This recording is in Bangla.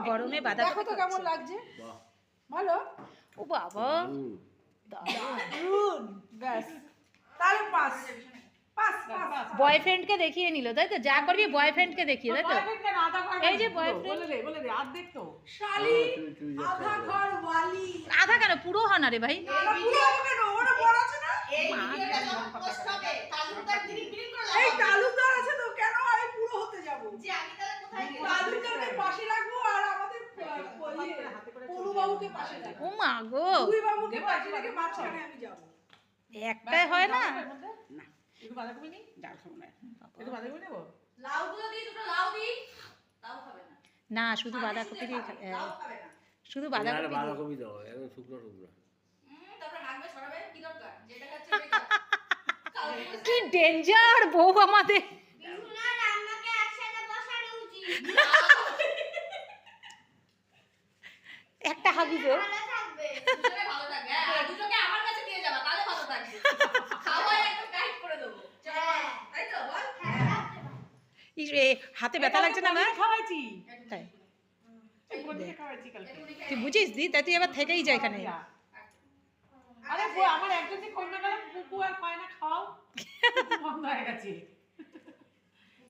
গরমে বাঁধাকপি দেখো তো কেমন লাগছে ভালো ও বাবা দারুন ব্যাস তাহলে পাস পাস পাস বয়ফ্রেন্ডকে দেখিয়ে নিল তাই তো যা করবি বয়ফ্রেন্ডকে দেখিয়ে তাই তো এই যে বয়ফ্রেন্ড বলে রে অর্ধেক তো শালি আধা ঘর ওয়ালি আধা কেন পুরো হয় না রে ভাই পুরো হবে কেন ওটা বড় আছে না এই ভিডিওটা যখন পোস্ট হবে তালুকদার গ্রিন গ্রিন করে এই লাগাবো তালুকদার আছে তো কেন আমি পুরো হতে যাব যে আমি তাহলে কোথায় গেলাম তালুকদারকে পাশে রাখবো আর আমাদের পলু বাবুকে পাশে রাখবো ও মা গো দুই বাবুকে পাশে রেখে মাঝখানে আমি যাব একটাই হয় না না একটু বাঁধাকপি নেই ডাল খাবো না একটু বাঁধাকপি নেবো লাউ গুলো দিই দুটো লাউ দিই তাও খাবে না না শুধু বাঁধাকপি দিয়ে তাও খাবে না শুধু বাঁধাকপি দিয়ে। বাঁধাকপি দাও একদম শুকনো শুকনো তারপর হাগবে ছড়াবে কি দরকার যেটা খাচ্ছে সেটা খাও কি ডেঞ্জার বউ আমাদের বিহুনা রান্নাকে একসাথে বসানো উচিত একটা হাগি দে ভালো থাকবে দুজনে ভালো থাকবে হ্যাঁ দুজনকে আমার কাছে দিয়ে যাবা তাহলে ভালো থাকবে খাওয়াই একদম গাইড করে দেবো চলো তাই তো বল হ্যাঁ ইস রে, হাতে ব্যথা লাগছে না আমার খাওয়াইছি তাই খাওয়াইছি কালকে তুই বুঝিস দি তাই তুই এবার থেকেই যা এখানে আরে আমার একজন যে কন্যা গেল কুকু আর কয়না খাওয়াও বন্ধ হয়ে গেছে